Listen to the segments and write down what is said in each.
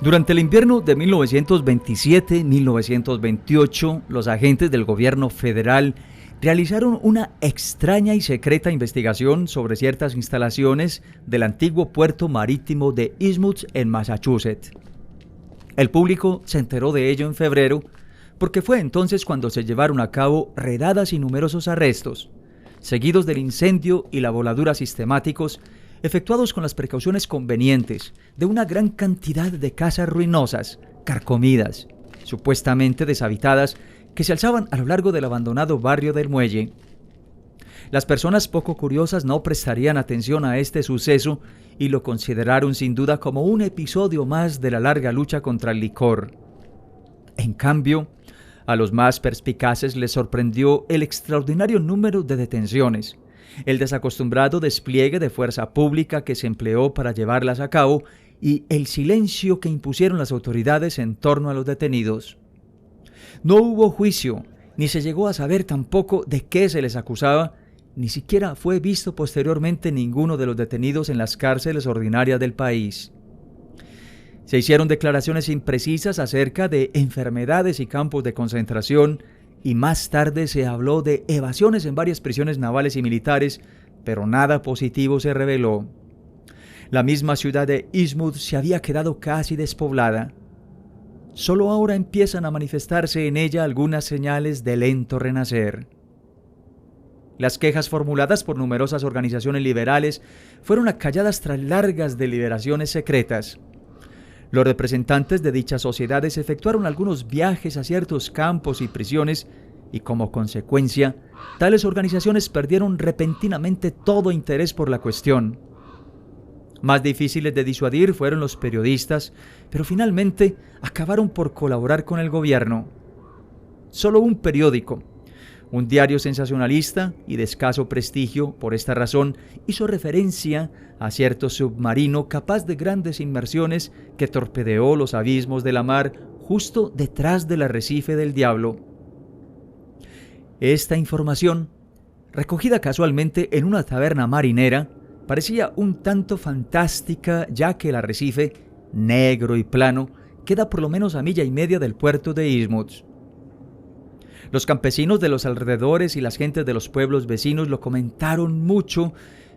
Durante el invierno de 1927-1928, los agentes del gobierno federal realizaron una extraña y secreta investigación sobre ciertas instalaciones del antiguo puerto marítimo de Innsmouth en Massachusetts. El público se enteró de ello en febrero, porque fue entonces cuando se llevaron a cabo redadas y numerosos arrestos, seguidos del incendio y la voladura sistemáticos, efectuados con las precauciones convenientes de una gran cantidad de casas ruinosas, carcomidas, supuestamente deshabitadas, que se alzaban a lo largo del abandonado barrio del Muelle. Las personas poco curiosas no prestarían atención a este suceso y lo consideraron sin duda como un episodio más de la larga lucha contra el licor. En cambio, a los más perspicaces les sorprendió el extraordinario número de detenciones, el desacostumbrado despliegue de fuerza pública que se empleó para llevarlas a cabo y el silencio que impusieron las autoridades en torno a los detenidos. No hubo juicio, ni se llegó a saber tampoco de qué se les acusaba, ni siquiera fue visto posteriormente ninguno de los detenidos en las cárceles ordinarias del país. Se hicieron declaraciones imprecisas acerca de enfermedades y campos de concentración, y más tarde se habló de evasiones en varias prisiones navales y militares, pero nada positivo se reveló. La misma ciudad de Innsmouth se había quedado casi despoblada. Solo ahora empiezan a manifestarse en ella algunas señales de lento renacer. Las quejas formuladas por numerosas organizaciones liberales fueron acalladas tras largas deliberaciones secretas. Los representantes de dichas sociedades efectuaron algunos viajes a ciertos campos y prisiones y, como consecuencia, tales organizaciones perdieron repentinamente todo interés por la cuestión. Más difíciles de disuadir fueron los periodistas, pero finalmente acabaron por colaborar con el gobierno. Solo un periódico, un diario sensacionalista y de escaso prestigio, por esta razón, hizo referencia a cierto submarino capaz de grandes inmersiones que torpedeó los abismos de la mar justo detrás del arrecife del Diablo. Esta información, recogida casualmente en una taberna marinera, parecía un tanto fantástica, ya que el arrecife, negro y plano, queda por lo menos a milla y media del puerto de Innsmouth. Los campesinos de los alrededores y las gentes de los pueblos vecinos lo comentaron mucho,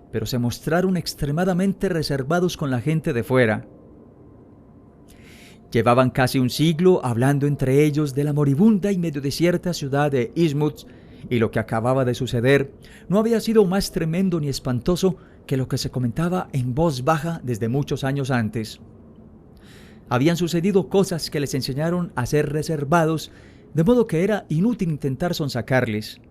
pero se mostraron extremadamente reservados con la gente de fuera. Llevaban casi un siglo hablando entre ellos de la moribunda y medio desierta ciudad de Innsmouth, y lo que acababa de suceder no había sido más tremendo ni espantoso que lo que se comentaba en voz baja desde muchos años antes. Habían sucedido cosas que les enseñaron a ser reservados, de modo que era inútil intentar sonsacarles.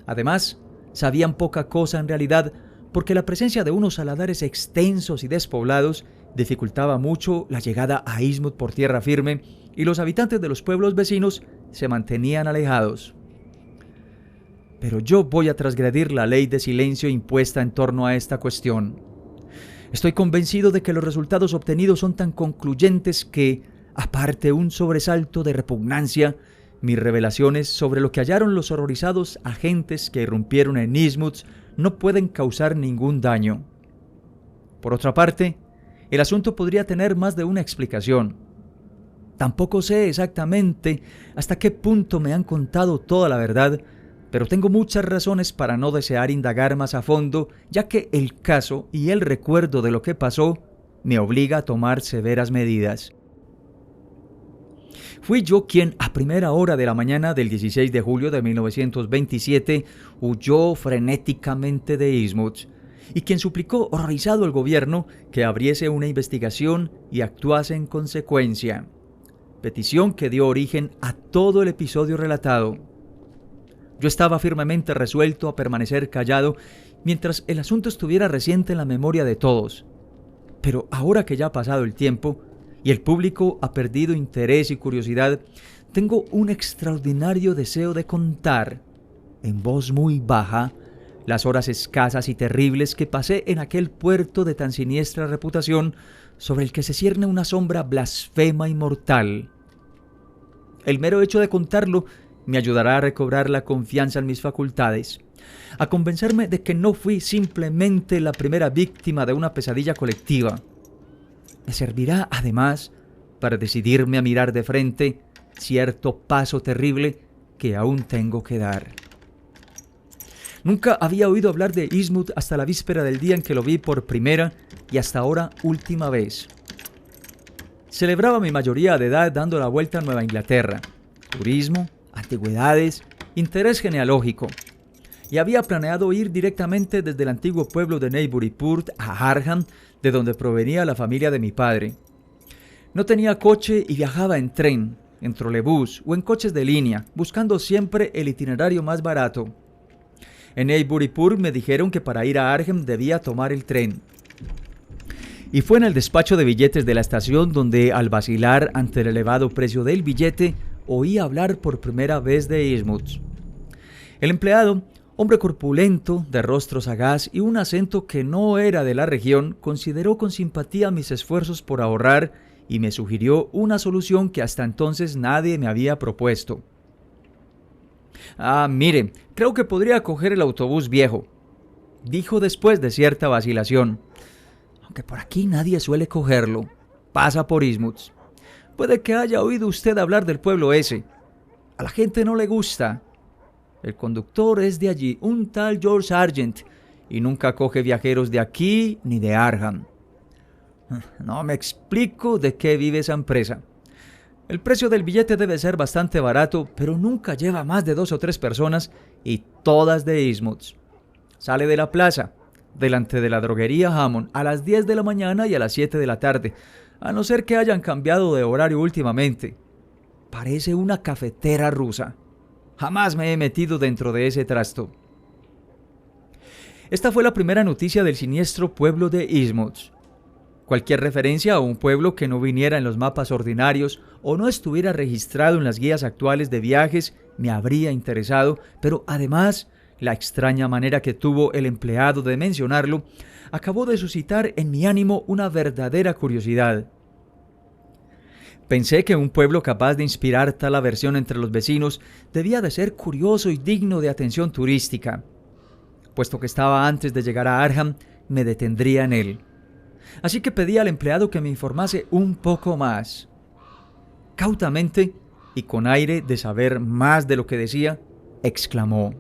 Además, sabían poca cosa en realidad, porque la presencia de unos saladares extensos y despoblados dificultaba mucho la llegada a Innsmouth por tierra firme, y los habitantes de los pueblos vecinos se mantenían alejados. Pero yo voy a transgredir la ley de silencio impuesta en torno a esta cuestión. Estoy convencido de que los resultados obtenidos son tan concluyentes que, aparte un sobresalto de repugnancia, mis revelaciones sobre lo que hallaron los horrorizados agentes que irrumpieron en Innsmouth no pueden causar ningún daño. Por otra parte, el asunto podría tener más de una explicación. Tampoco sé exactamente hasta qué punto me han contado toda la verdad, pero tengo muchas razones para no desear indagar más a fondo, ya que el caso y el recuerdo de lo que pasó me obliga a tomar severas medidas. Fui yo quien, a primera hora de la mañana del 16 de julio de 1927, huyó frenéticamente de Innsmouth, y quien suplicó horrorizado al gobierno que abriese una investigación y actuase en consecuencia, petición que dio origen a todo el episodio relatado. Yo estaba firmemente resuelto a permanecer callado mientras el asunto estuviera reciente en la memoria de todos, pero ahora que ya ha pasado el tiempo y el público ha perdido interés y curiosidad, tengo un extraordinario deseo de contar, en voz muy baja, las horas escasas y terribles que pasé en aquel puerto de tan siniestra reputación, sobre el que se cierne una sombra blasfema y mortal. El mero hecho de contarlo me ayudará a recobrar la confianza en mis facultades, a convencerme de que no fui simplemente la primera víctima de una pesadilla colectiva. Me servirá, además, para decidirme a mirar de frente cierto paso terrible que aún tengo que dar. Nunca había oído hablar de Eastwood hasta la víspera del día en que lo vi por primera y hasta ahora última vez. Celebraba mi mayoría de edad dando la vuelta a Nueva Inglaterra. Turismo, antigüedades, interés genealógico. Y había planeado ir directamente desde el antiguo pueblo de Newburyport a Arkham, de donde provenía la familia de mi padre. No tenía coche y viajaba en tren, en trolebús o en coches de línea, buscando siempre el itinerario más barato. En Newburyport me dijeron que para ir a Arkham debía tomar el tren. Y fue en el despacho de billetes de la estación donde, al vacilar ante el elevado precio del billete, oí hablar por primera vez de Eastwood. El empleado, hombre corpulento, de rostro sagaz y un acento que no era de la región, consideró con simpatía mis esfuerzos por ahorrar y me sugirió una solución que hasta entonces nadie me había propuesto. Mire, creo que podría coger el autobús viejo, dijo después de cierta vacilación. Aunque por aquí nadie suele cogerlo. Pasa por Eastwood. Puede que haya oído usted hablar del pueblo ese. A la gente no le gusta. El conductor es de allí, un tal George Sargent, y nunca coge viajeros de aquí ni de Arkham. No me explico de qué vive esa empresa. El precio del billete debe ser bastante barato, pero nunca lleva más de 2 o 3 personas y todas de Eastwood. Sale de la plaza, delante de la droguería Hammond, a las 10 de la mañana y a las 7 de la tarde, a no ser que hayan cambiado de horario últimamente. Parece una cafetera rusa. Jamás me he metido dentro de ese trasto. Esta fue la primera noticia del siniestro pueblo de Eastwood. Cualquier referencia a un pueblo que no viniera en los mapas ordinarios o no estuviera registrado en las guías actuales de viajes me habría interesado, pero además, la extraña manera que tuvo el empleado de mencionarlo acabó de suscitar en mi ánimo una verdadera curiosidad. Pensé que un pueblo capaz de inspirar tal aversión entre los vecinos debía de ser curioso y digno de atención turística. Puesto que estaba antes de llegar a Arkham, me detendría en él. Así que pedí al empleado que me informase un poco más. Cautamente, y con aire de saber más de lo que decía, exclamó: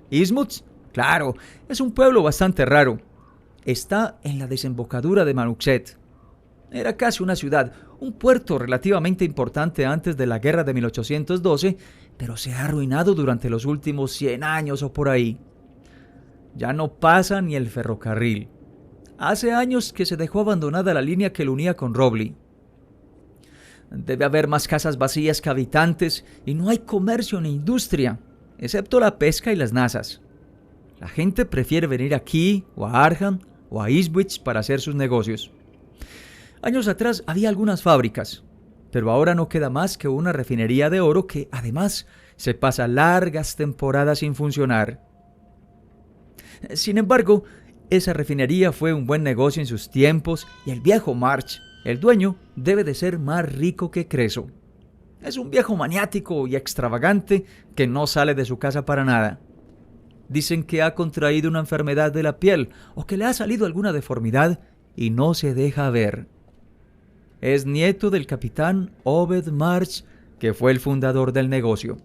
Eastwood, claro, es un pueblo bastante raro. Está en la desembocadura de Manukset. Era casi una ciudad, un puerto relativamente importante antes de la guerra de 1812, pero se ha arruinado durante los últimos 100 años o por ahí. Ya no pasa ni el ferrocarril. Hace años que se dejó abandonada la línea que lo unía con Robley. Debe haber más casas vacías que habitantes y no hay comercio ni industria, excepto la pesca y las nazas. La gente prefiere venir aquí, o a Arkham, o a Eastwood para hacer sus negocios. Años atrás había algunas fábricas, pero ahora no queda más que una refinería de oro que, además, se pasa largas temporadas sin funcionar. Sin embargo, esa refinería fue un buen negocio en sus tiempos y el viejo March, el dueño, debe de ser más rico que Creso. Es un viejo maniático y extravagante que no sale de su casa para nada. Dicen que ha contraído una enfermedad de la piel o que le ha salido alguna deformidad y no se deja ver. Es nieto del capitán Obed March, que fue el fundador del negocio.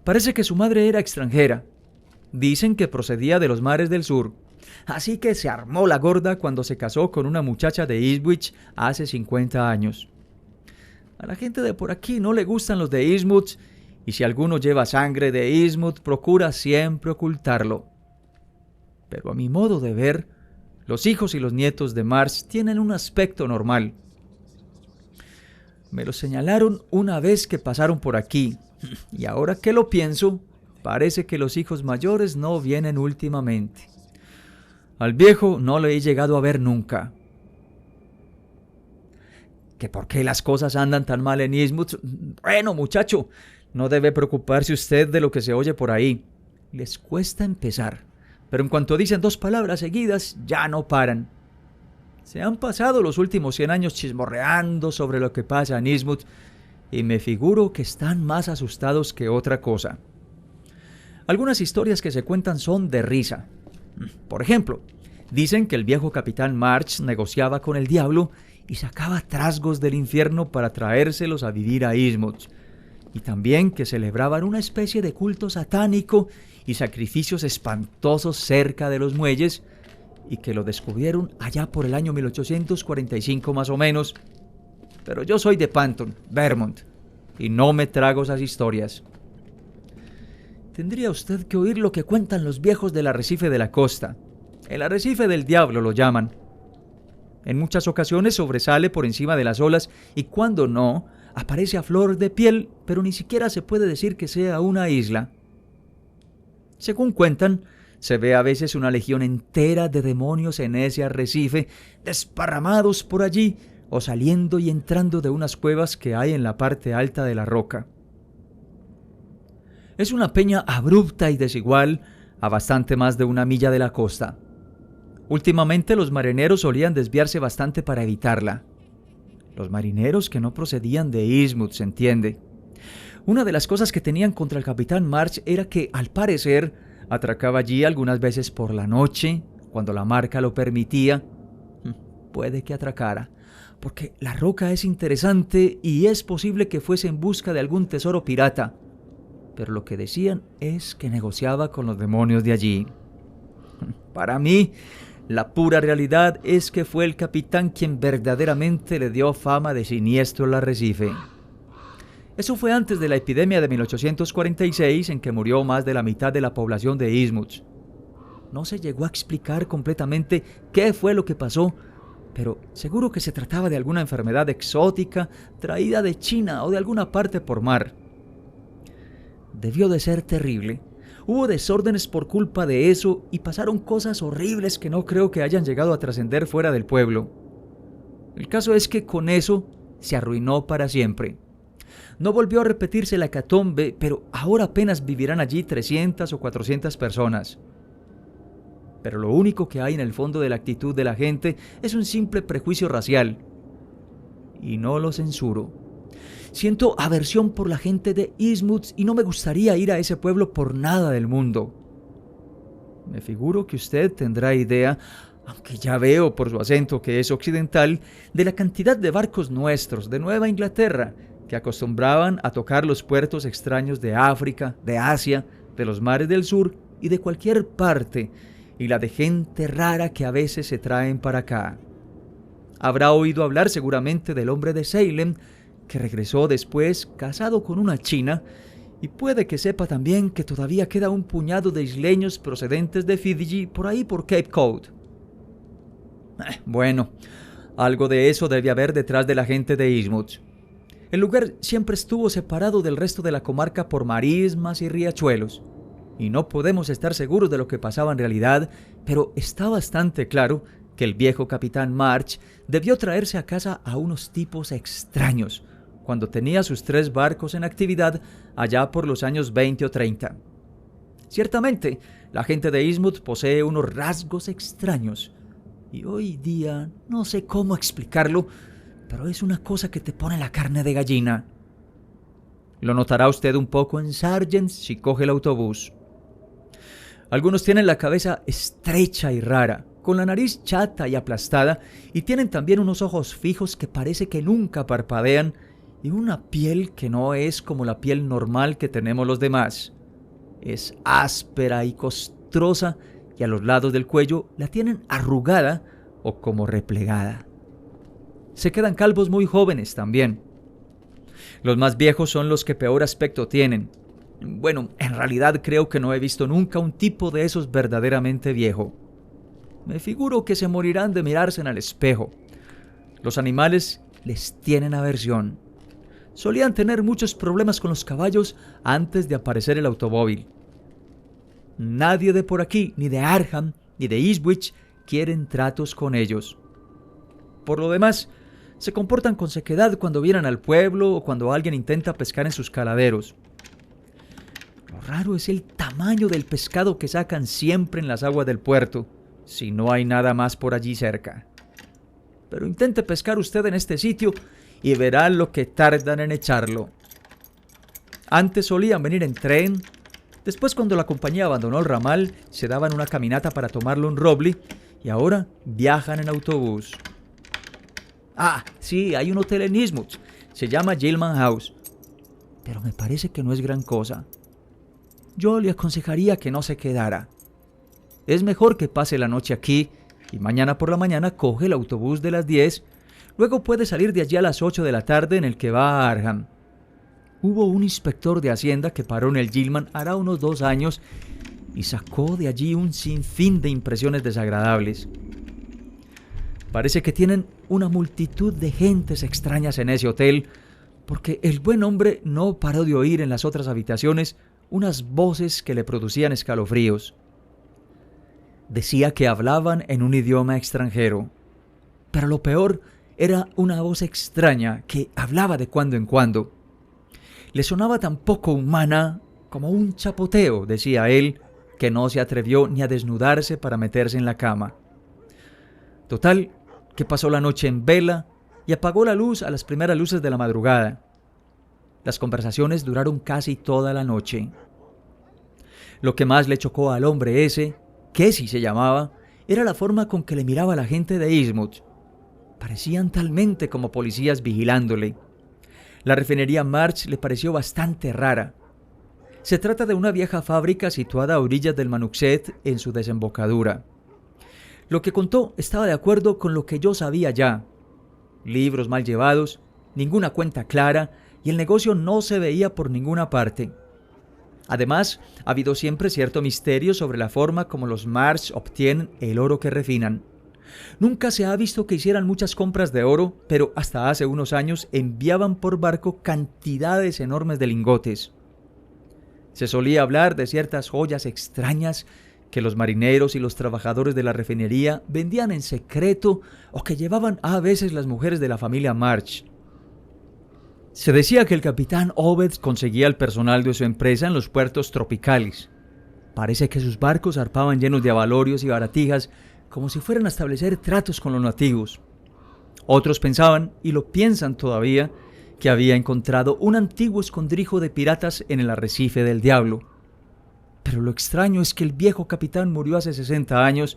Parece que su madre era extranjera. Dicen que procedía de los mares del sur. Así que se armó la gorda cuando se casó con una muchacha de Eastwood hace 50 años. A la gente de por aquí no le gustan los de Eastwood, y si alguno lleva sangre de Eastwood procura siempre ocultarlo. Pero a mi modo de ver, los hijos y los nietos de March tienen un aspecto normal. Me lo señalaron una vez que pasaron por aquí, y ahora que lo pienso, parece que los hijos mayores no vienen últimamente. Al viejo no le he llegado a ver nunca. ¿Que por qué las cosas andan tan mal en Eastwood? Bueno, muchacho, no debe preocuparse usted de lo que se oye por ahí. Les cuesta empezar, pero en cuanto dicen 2 palabras seguidas, ya no paran. Se han pasado los últimos 100 años chismorreando sobre lo que pasa en Eastwood, y me figuro que están más asustados que otra cosa. Algunas historias que se cuentan son de risa. Por ejemplo, dicen que el viejo capitán March negociaba con el diablo y sacaba trasgos del infierno para traérselos a vivir a Innsmouth, y también que celebraban una especie de culto satánico y sacrificios espantosos cerca de los muelles, y que lo descubrieron allá por el año 1845 más o menos. Pero yo soy de Panton, Vermont, y no me trago esas historias. Tendría usted que oír lo que cuentan los viejos del arrecife de la costa. El arrecife del diablo lo llaman. En muchas ocasiones sobresale por encima de las olas y cuando no, aparece a flor de piel, pero ni siquiera se puede decir que sea una isla. Según cuentan, se ve a veces una legión entera de demonios en ese arrecife, desparramados por allí o saliendo y entrando de unas cuevas que hay en la parte alta de la roca. Es una peña abrupta y desigual a bastante más de 1 milla de la costa. Últimamente los marineros solían desviarse bastante para evitarla. Los marineros que no procedían de Innsmouth, se entiende. Una de las cosas que tenían contra el capitán March era que, al parecer, atracaba allí algunas veces por la noche, cuando la marca lo permitía. Puede que atracara, porque la roca es interesante y es posible que fuese en busca de algún tesoro pirata. Pero lo que decían es que negociaba con los demonios de allí. Para mí, la pura realidad es que fue el capitán quien verdaderamente le dio fama de siniestro al arrecife. Eso fue antes de la epidemia de 1846, en que murió más de la mitad de la población de Innsmouth. No se llegó a explicar completamente qué fue lo que pasó, pero seguro que se trataba de alguna enfermedad exótica traída de China o de alguna parte por mar. Debió de ser terrible. Hubo desórdenes por culpa de eso y pasaron cosas horribles que no creo que hayan llegado a trascender fuera del pueblo. El caso es que con eso se arruinó para siempre. No volvió a repetirse la hecatombe, pero ahora apenas vivirán allí 300 o 400 personas. Pero lo único que hay en el fondo de la actitud de la gente es un simple prejuicio racial. Y no lo censuro. Siento aversión por la gente de Innsmouth y no me gustaría ir a ese pueblo por nada del mundo. Me figuro que usted tendrá idea, aunque ya veo por su acento que es occidental, de la cantidad de barcos nuestros de Nueva Inglaterra que acostumbraban a tocar los puertos extraños de África, de Asia, de los mares del sur y de cualquier parte, y la de gente rara que a veces se traen para acá. Habrá oído hablar seguramente del hombre de Salem, que regresó después casado con una china, y puede que sepa también que todavía queda un puñado de isleños procedentes de Fiji por ahí por Cape Cod. Bueno, algo de eso debe haber detrás de la gente de Innsmouth. El lugar siempre estuvo separado del resto de la comarca por marismas y riachuelos, y no podemos estar seguros de lo que pasaba en realidad, pero está bastante claro que el viejo capitán March debió traerse a casa a unos tipos extraños, cuando tenía sus 3 barcos en actividad allá por los años 20 o 30. Ciertamente, la gente de Innsmouth posee unos rasgos extraños, y hoy día no sé cómo explicarlo, pero es una cosa que te pone la carne de gallina. Lo notará usted un poco en Sargent si coge el autobús. Algunos tienen la cabeza estrecha y rara, con la nariz chata y aplastada, y tienen también unos ojos fijos que parece que nunca parpadean, y una piel que no es como la piel normal que tenemos los demás. Es áspera y costrosa, y a los lados del cuello la tienen arrugada o como replegada. Se quedan calvos muy jóvenes también. Los más viejos son los que peor aspecto tienen. Bueno, en realidad creo que no he visto nunca un tipo de esos verdaderamente viejo. Me figuro que se morirán de mirarse en el espejo. Los animales les tienen aversión. Solían tener muchos problemas con los caballos antes de aparecer el automóvil. Nadie de por aquí, ni de Arkham, ni de Ipswich, quieren tratos con ellos. Por lo demás, se comportan con sequedad cuando vienen al pueblo o cuando alguien intenta pescar en sus caladeros. Lo raro es el tamaño del pescado que sacan siempre en las aguas del puerto, si no hay nada más por allí cerca. Pero intente pescar usted en este sitio y verá lo que tardan en echarlo. Antes solían venir en tren, después cuando la compañía abandonó el ramal, se daban una caminata para tomarle un roble y ahora viajan en autobús. Ah, sí, hay un hotel en Innsmouth. Se llama Gilman House. Pero me parece que no es gran cosa. Yo le aconsejaría que no se quedara. Es mejor que pase la noche aquí y mañana por la mañana coge el autobús de las 10. Luego puede salir de allí a las 8 de la tarde en el que va a Arkham. Hubo un inspector de Hacienda que paró en el Gilman hará unos 2 años y sacó de allí un sinfín de impresiones desagradables. Parece que tienen una multitud de gentes extrañas en ese hotel, porque el buen hombre no paró de oír en las otras habitaciones unas voces que le producían escalofríos. Decía que hablaban en un idioma extranjero, pero lo peor era una voz extraña que hablaba de cuando en cuando. Le sonaba tan poco humana como un chapoteo, decía él, que no se atrevió ni a desnudarse para meterse en la cama. Total, que pasó la noche en vela y apagó la luz a las primeras luces de la madrugada. Las conversaciones duraron casi toda la noche. Lo que más le chocó al hombre ese, Casey se llamaba, era la forma con que le miraba a la gente de Innsmouth. Parecían talmente como policías vigilándole. La refinería March le pareció bastante rara. Se trata de una vieja fábrica situada a orillas del Manuxet en su desembocadura. Lo que contó estaba de acuerdo con lo que yo sabía ya. Libros mal llevados, ninguna cuenta clara y el negocio no se veía por ninguna parte. Además, ha habido siempre cierto misterio sobre la forma como los March obtienen el oro que refinan. Nunca se ha visto que hicieran muchas compras de oro, pero hasta hace unos años enviaban por barco cantidades enormes de lingotes. Se solía hablar de ciertas joyas extrañas que los marineros y los trabajadores de la refinería vendían en secreto o que llevaban a veces las mujeres de la familia March. Se decía que el capitán Obed conseguía el personal de su empresa en los puertos tropicales. Parece que sus barcos zarpaban llenos de abalorios y baratijas como si fueran a establecer tratos con los nativos. Otros pensaban, y lo piensan todavía, que había encontrado un antiguo escondrijo de piratas en el arrecife del Diablo. Pero lo extraño es que el viejo capitán murió hace 60 años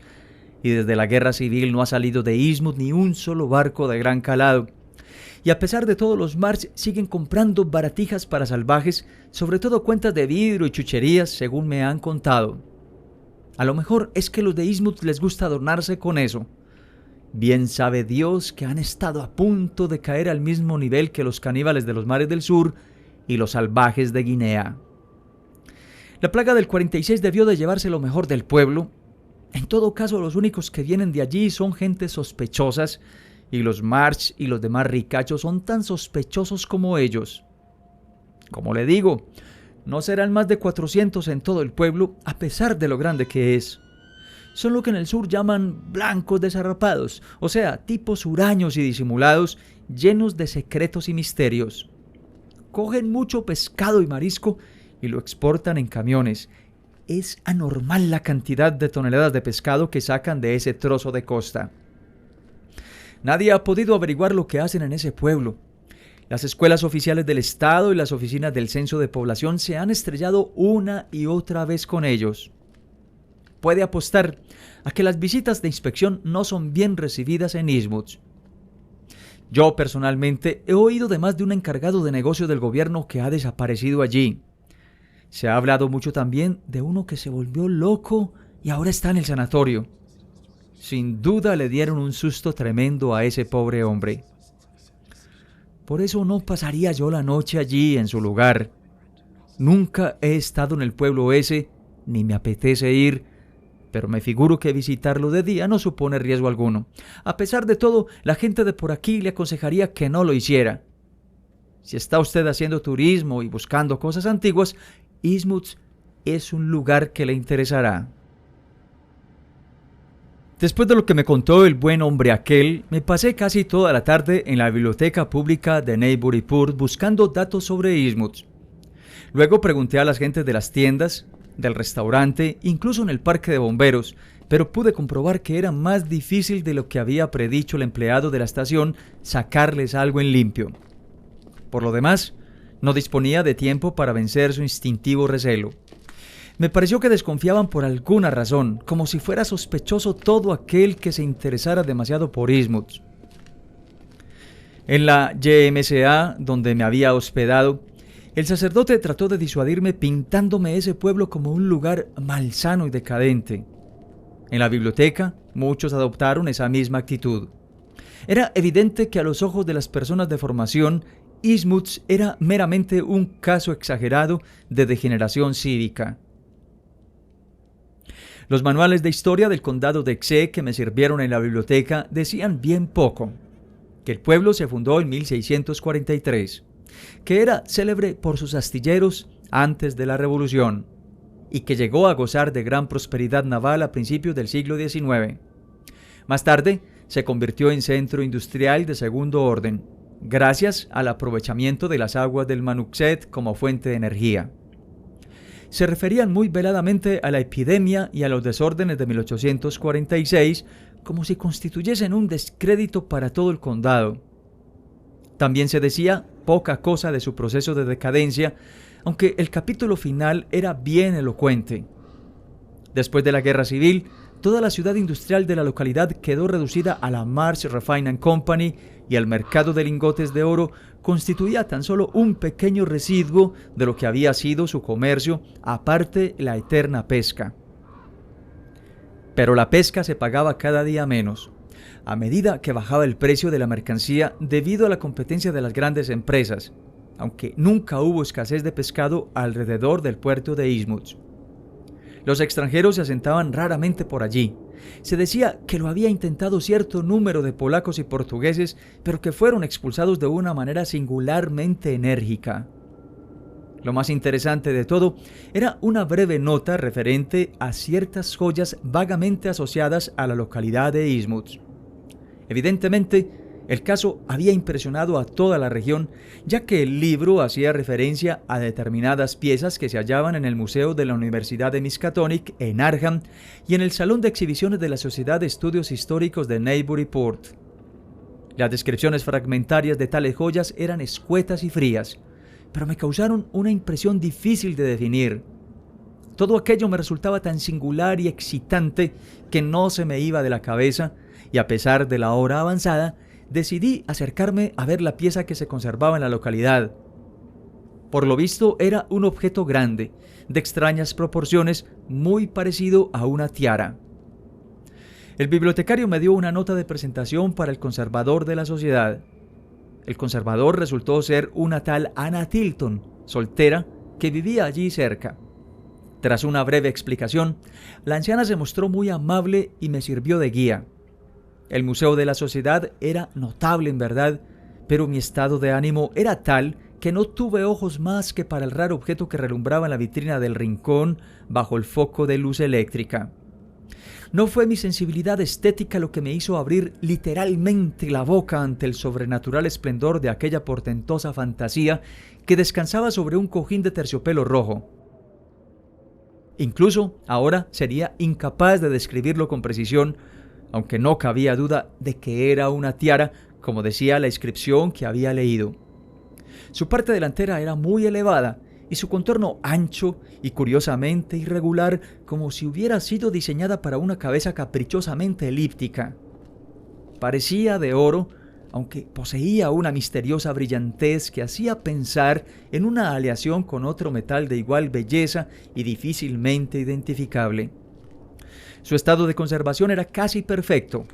y desde la guerra civil no ha salido de Innsmouth ni un solo barco de gran calado. Y a pesar de todo, los March siguen comprando baratijas para salvajes, sobre todo cuentas de vidrio y chucherías, según me han contado. A lo mejor es que los de Innsmouth les gusta adornarse con eso. Bien sabe Dios que han estado a punto de caer al mismo nivel que los caníbales de los mares del sur y los salvajes de Guinea. La plaga del 46 debió de llevarse lo mejor del pueblo. En todo caso, los únicos que vienen de allí son gentes sospechosas, y los March y los demás ricachos son tan sospechosos como ellos. Como le digo, no serán más de 400 en todo el pueblo, a pesar de lo grande que es. Son lo que en el sur llaman blancos desarrapados, o sea, tipos huraños y disimulados, llenos de secretos y misterios. Cogen mucho pescado y marisco y lo exportan en camiones. Es anormal la cantidad de toneladas de pescado que sacan de ese trozo de costa. Nadie ha podido averiguar lo que hacen en ese pueblo. Las escuelas oficiales del Estado y las oficinas del Censo de Población se han estrellado una y otra vez con ellos. Puede apostar a que las visitas de inspección no son bien recibidas en Innsmouth. Yo personalmente he oído de más de un encargado de negocios del gobierno que ha desaparecido allí. Se ha hablado mucho también de uno que se volvió loco y ahora está en el sanatorio. Sin duda le dieron un susto tremendo a ese pobre hombre. Por eso no pasaría yo la noche allí en su lugar. Nunca he estado en el pueblo ese, ni me apetece ir, pero me figuro que visitarlo de día no supone riesgo alguno. A pesar de todo, la gente de por aquí le aconsejaría que no lo hiciera. Si está usted haciendo turismo y buscando cosas antiguas, Innsmouth es un lugar que le interesará. Después de lo que me contó el buen hombre aquel, me pasé casi toda la tarde en la biblioteca pública de Newburyport buscando datos sobre Innsmouth. Luego pregunté a las gentes de las tiendas, del restaurante, incluso en el parque de bomberos, pero pude comprobar que era más difícil de lo que había predicho el empleado de la estación sacarles algo en limpio. Por lo demás, no disponía de tiempo para vencer su instintivo recelo. Me pareció que desconfiaban por alguna razón, como si fuera sospechoso todo aquel que se interesara demasiado por Innsmouth. En la YMCA, donde me había hospedado, el sacerdote trató de disuadirme pintándome ese pueblo como un lugar malsano y decadente. En la biblioteca, muchos adoptaron esa misma actitud. Era evidente que a los ojos de las personas de formación, Ismuts era meramente un caso exagerado de degeneración cívica. Los manuales de historia del condado de Xe que me sirvieron en la biblioteca decían bien poco. Que el pueblo se fundó en 1643, que era célebre por sus astilleros antes de la Revolución y que llegó a gozar de gran prosperidad naval a principios del siglo XIX. Más tarde se convirtió en centro industrial de segundo orden, gracias al aprovechamiento de las aguas del Manuxet como fuente de energía. Se referían muy veladamente a la epidemia y a los desórdenes de 1846 como si constituyesen un descrédito para todo el condado. También se decía poca cosa de su proceso de decadencia, aunque el capítulo final era bien elocuente. Después de la guerra civil, toda la ciudad industrial de la localidad quedó reducida a la Marsh Refining Company y el mercado de lingotes de oro constituía tan solo un pequeño residuo de lo que había sido su comercio, aparte la eterna pesca. Pero la pesca se pagaba cada día menos, a medida que bajaba el precio de la mercancía debido a la competencia de las grandes empresas, aunque nunca hubo escasez de pescado alrededor del puerto de Ismuts. Los extranjeros se asentaban raramente por allí. Se decía que lo había intentado cierto número de polacos y portugueses, pero que fueron expulsados de una manera singularmente enérgica. Lo más interesante de todo era una breve nota referente a ciertas joyas vagamente asociadas a la localidad de Ismuts. Evidentemente, el caso había impresionado a toda la región, ya que el libro hacía referencia a determinadas piezas que se hallaban en el Museo de la Universidad de Miskatonic en Arnhem y en el Salón de Exhibiciones de la Sociedad de Estudios Históricos de Newburyport. Las descripciones fragmentarias de tales joyas eran escuetas y frías, pero me causaron una impresión difícil de definir. Todo aquello me resultaba tan singular y excitante que no se me iba de la cabeza, y a pesar de la hora avanzada, decidí acercarme a ver la pieza que se conservaba en la localidad. Por lo visto era un objeto grande, de extrañas proporciones, muy parecido a una tiara. El bibliotecario me dio una nota de presentación para el conservador de la sociedad. El conservador resultó ser una tal Anna Tilton, soltera, que vivía allí cerca. Tras una breve explicación, la anciana se mostró muy amable y me sirvió de guía. El Museo de la Sociedad era notable en verdad, pero mi estado de ánimo era tal que no tuve ojos más que para el raro objeto que relumbraba en la vitrina del rincón bajo el foco de luz eléctrica. No fue mi sensibilidad estética lo que me hizo abrir literalmente la boca ante el sobrenatural esplendor de aquella portentosa fantasía que descansaba sobre un cojín de terciopelo rojo. Incluso ahora sería incapaz de describirlo con precisión, aunque no cabía duda de que era una tiara, como decía la inscripción que había leído. Su parte delantera era muy elevada y su contorno ancho y curiosamente irregular, como si hubiera sido diseñada para una cabeza caprichosamente elíptica. Parecía de oro, aunque poseía una misteriosa brillantez que hacía pensar en una aleación con otro metal de igual belleza y difícilmente identificable. Su estado de conservación era casi perfecto.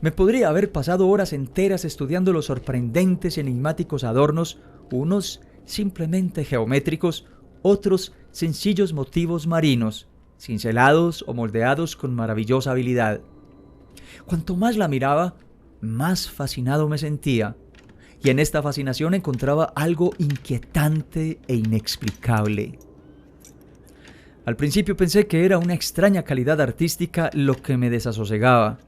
Me podría haber pasado horas enteras estudiando los sorprendentes y enigmáticos adornos, unos simplemente geométricos, otros sencillos motivos marinos, cincelados o moldeados con maravillosa habilidad. Cuanto más la miraba, más fascinado me sentía, y en esta fascinación encontraba algo inquietante e inexplicable. Al principio pensé que era una extraña calidad artística lo que me desasosegaba.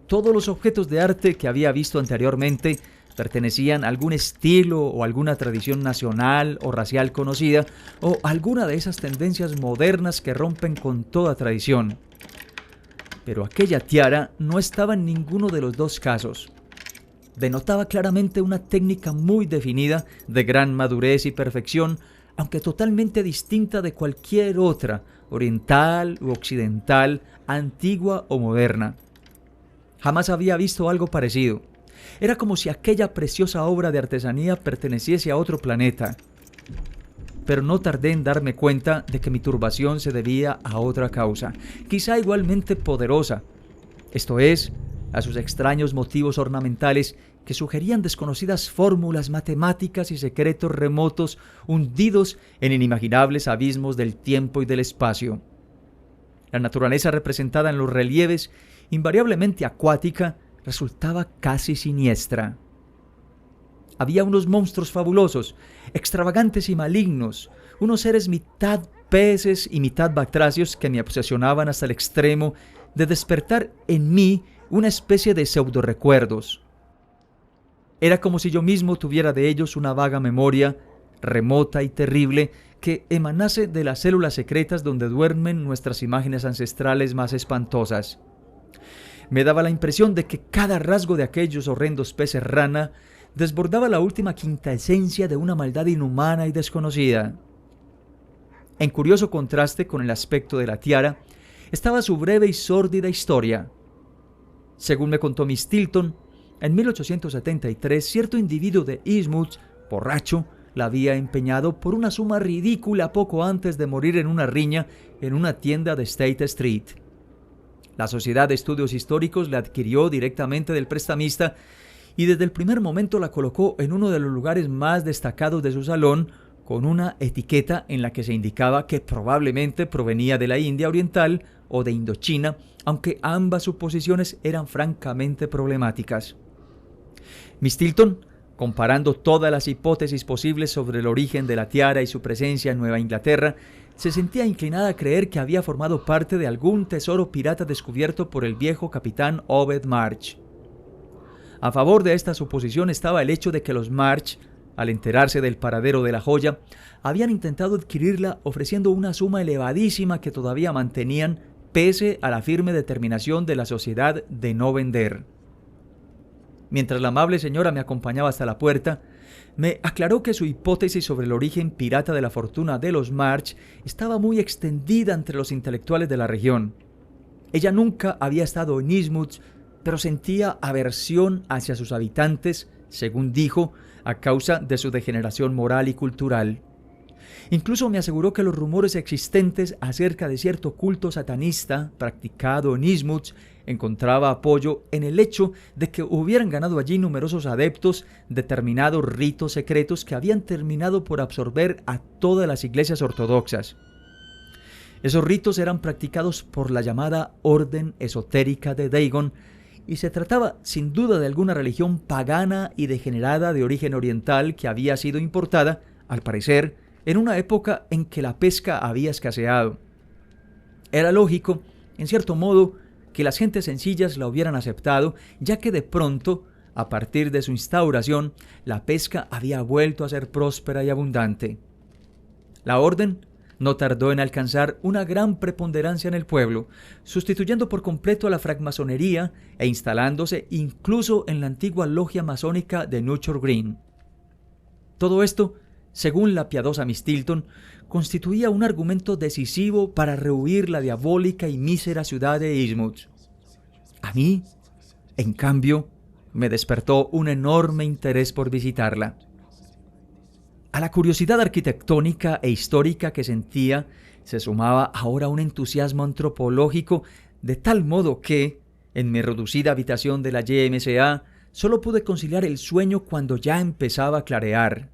Todos los objetos de arte que había visto anteriormente pertenecían a algún estilo o alguna tradición nacional o racial conocida, o alguna de esas tendencias modernas que rompen con toda tradición. Pero aquella tiara no estaba en ninguno de los dos casos. Denotaba claramente una técnica muy definida, de gran madurez y perfección, aunque totalmente distinta de cualquier otra, oriental u occidental, antigua o moderna. Jamás había visto algo parecido. Era como si aquella preciosa obra de artesanía perteneciese a otro planeta. Pero no tardé en darme cuenta de que mi turbación se debía a otra causa, quizá igualmente poderosa, esto es, a sus extraños motivos ornamentales que sugerían desconocidas fórmulas matemáticas y secretos remotos hundidos en inimaginables abismos del tiempo y del espacio. La naturaleza representada en los relieves, invariablemente acuática, resultaba casi siniestra. Había unos monstruos fabulosos, extravagantes y malignos, unos seres mitad peces y mitad batracios que me obsesionaban hasta el extremo de despertar en mí una especie de pseudo-recuerdos. Era como si yo mismo tuviera de ellos una vaga memoria, remota y terrible, que emanase de las células secretas donde duermen nuestras imágenes ancestrales más espantosas. Me daba la impresión de que cada rasgo de aquellos horrendos peces rana desbordaba la última quintaesencia de una maldad inhumana y desconocida. En curioso contraste con el aspecto de la tiara, estaba su breve y sórdida historia. Según me contó Miss Tilton, en 1873 cierto individuo de Eastmouth, borracho, la había empeñado por una suma ridícula poco antes de morir en una riña en una tienda de State Street. La Sociedad de Estudios Históricos la adquirió directamente del prestamista y desde el primer momento la colocó en uno de los lugares más destacados de su salón, con una etiqueta en la que se indicaba que probablemente provenía de la India Oriental o de Indochina, aunque ambas suposiciones eran francamente problemáticas. Miss Tilton, comparando todas las hipótesis posibles sobre el origen de la tiara y su presencia en Nueva Inglaterra, se sentía inclinada a creer que había formado parte de algún tesoro pirata descubierto por el viejo capitán Obed March. A favor de esta suposición estaba el hecho de que los March, al enterarse del paradero de la joya, habían intentado adquirirla ofreciendo una suma elevadísima que todavía mantenían pese a la firme determinación de la sociedad de no vender. Mientras la amable señora me acompañaba hasta la puerta, me aclaró que su hipótesis sobre el origen pirata de la fortuna de los March estaba muy extendida entre los intelectuales de la región. Ella nunca había estado en Eastmouth, pero sentía aversión hacia sus habitantes, según dijo, a causa de su degeneración moral y cultural. Incluso me aseguró que los rumores existentes acerca de cierto culto satanista practicado en Eastmouth encontraba apoyo en el hecho de que hubieran ganado allí numerosos adeptos determinados ritos secretos que habían terminado por absorber a todas las iglesias ortodoxas. Esos ritos eran practicados por la llamada Orden Esotérica de Dagon, y se trataba sin duda de alguna religión pagana y degenerada de origen oriental que había sido importada, al parecer, en una época en que la pesca había escaseado. Era lógico, en cierto modo, que las gentes sencillas la hubieran aceptado, ya que de pronto, a partir de su instauración, la pesca había vuelto a ser próspera y abundante. La orden no tardó en alcanzar una gran preponderancia en el pueblo, sustituyendo por completo a la francmasonería e instalándose incluso en la antigua logia masónica de Nutcher Green. Todo esto, según la piadosa Miss Tilton, constituía un argumento decisivo para rehuir la diabólica y mísera ciudad de Eastmouth. A mí, en cambio, me despertó un enorme interés por visitarla. A la curiosidad arquitectónica e histórica que sentía, se sumaba ahora un entusiasmo antropológico, de tal modo que, en mi reducida habitación de la YMCA, solo pude conciliar el sueño cuando ya empezaba a clarear.